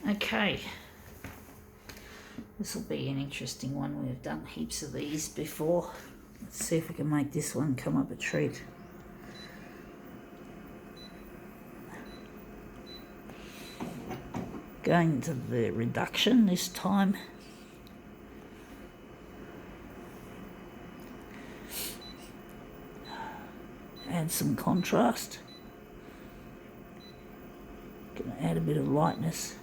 Okay, this will be an interesting one. We've done heaps of these before. Let's see if we can make this one come up a treat. Going to the reduction this time. Add some contrast. Gonna add a bit of lightness.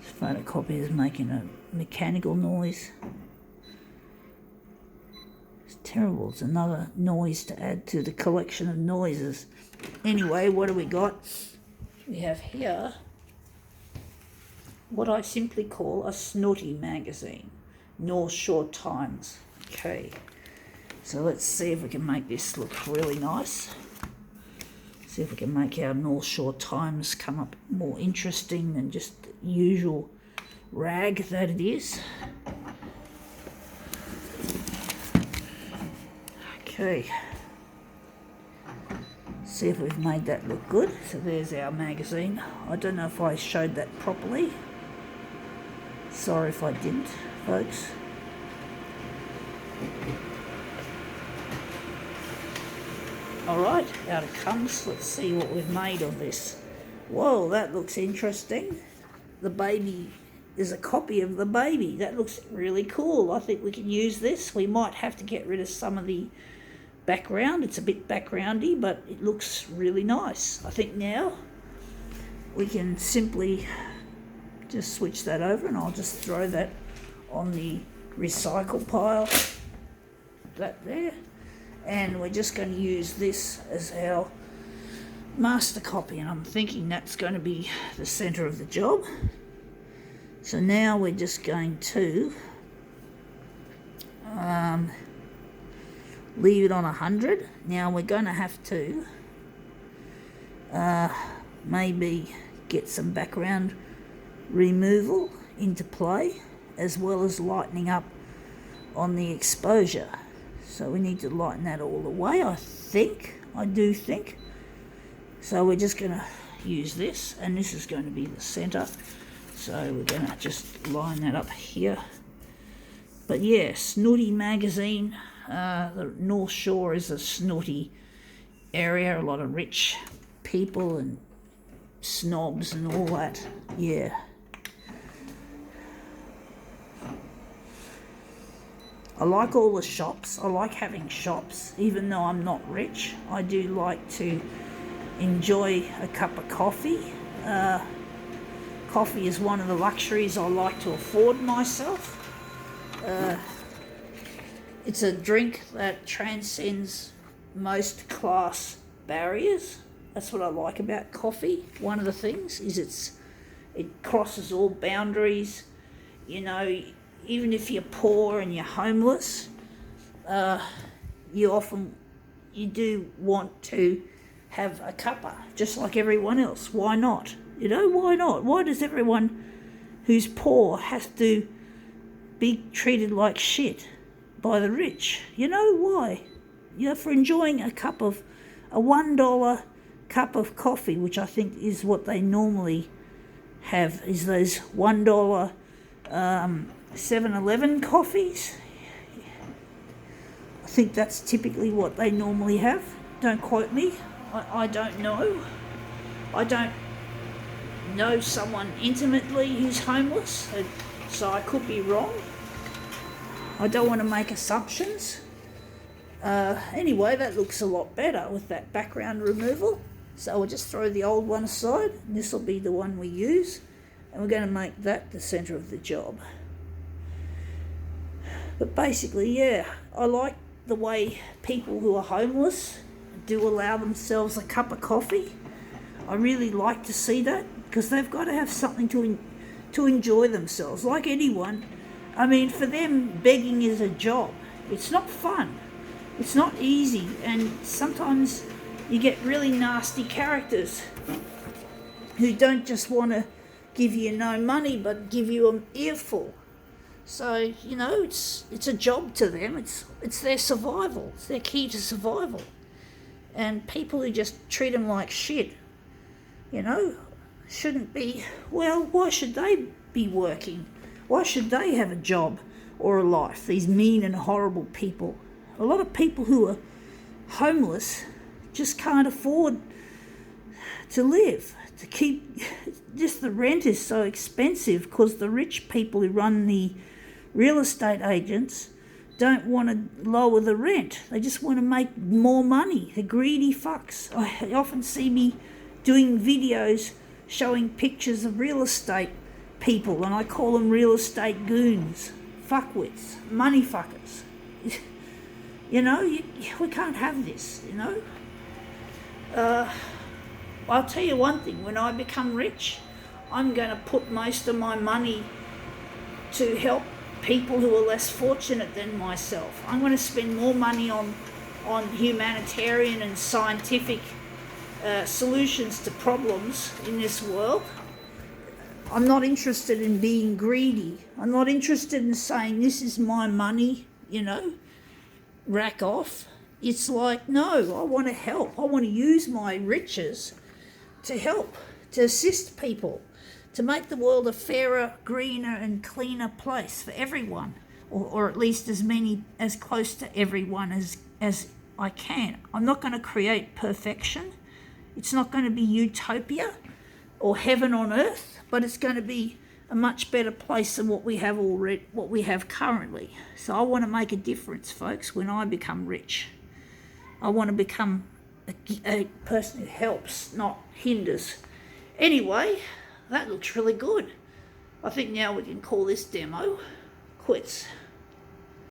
This photocopy is making a mechanical noise. It's terrible. It's another noise to add to the collection of noises. Anyway, what do we got? We have here what I simply call a Snooty magazine, North Shore Times. Okay, so let's see if we can make this look really nice. See if we can make our North Shore Times come up more interesting than just the usual rag that it is. Okay. See if we've made that look good. So there's our magazine. I don't know if I showed that properly. Sorry if I didn't, folks. Alright, out it comes. Let's see what we've made of this. Whoa, that looks interesting. The baby is a copy of the baby. That looks really cool. I think we can use this. We might have to get rid of some of the background. It's a bit backgroundy, but it looks really nice. I think now we can simply just switch that over, and I'll just throw that on the recycle pile, that there, and we're just going to use this as our master copy, and I'm thinking that's going to be the center of the job. So now we're just going to leave it on 100. Now we're going to have to maybe get some background removal into play, as well as lightening up on the exposure. So we need to lighten that all the way, I do think. So we're just going to use this, and this is going to be the center. So we're going to just line that up here. But yeah, Snooty magazine. The North Shore is a snooty area, a lot of rich people and snobs and all that. Yeah. I like all the shops. I like having shops, even though I'm not rich. I do like to enjoy a cup of coffee. Coffee is one of the luxuries I like to afford myself. It's a drink that transcends most class barriers. That's what I like about coffee. One of the things is it crosses all boundaries. You know, even if you're poor and you're homeless, you do want to have a cuppa, just like everyone else. Why not? You know, why not? Why does everyone who's poor have to be treated like shit by the rich? You know why? You know, for enjoying a $1 cup of coffee, which I think is what they normally have, is those $1 7-Eleven coffees. I think that's typically what they normally have. Don't quote me. I don't know. I don't know someone intimately who's homeless, so I could be wrong. I don't want to make assumptions. Anyway, that looks a lot better with that background removal. So we'll just throw the old one aside. This will be the one we use, and we're going to make that the center of the job. But basically, yeah, I like the way people who are homeless do allow themselves a cup of coffee. I really like to see that, because they've got to have something to enjoy themselves, like anyone. I mean, for them, begging is a job. It's not fun. It's not easy, and sometimes you get really nasty characters who don't just want to give you no money, but give you an earful. So, you know, it's a job to them. It's their survival. It's their key to survival. And people who just treat them like shit, you know, shouldn't be. Well, why should they be working? Why should they have a job or a life? These mean and horrible people. A lot of people who are homeless just can't afford to live, to keep. Just the rent is so expensive because the rich people who run the real estate agents don't want to lower the rent. They just want to make more money. They're greedy fucks. I often see me doing videos showing pictures of real estate people, and I call them real estate goons, fuckwits, money fuckers. You know, we can't have this, you know. I'll tell you one thing, when I become rich, I'm going to put most of my money to help people who are less fortunate than myself. I'm going to spend more money on humanitarian and scientific solutions to problems in this world. I'm not interested in being greedy. I'm not interested in saying this is my money, you know, rack off. It's like, no, I want to help. I want to use my riches to help, to assist people, to make the world a fairer, greener and cleaner place for everyone, or at least as close to everyone as I can. I'm not going to create perfection. It's not going to be utopia or heaven on earth, but it's going to be a much better place than what we have currently. So I want to make a difference, folks, when I become rich. I want to become a person who helps, not hinders. Anyway, that looks really good. I think now we can call this demo quits.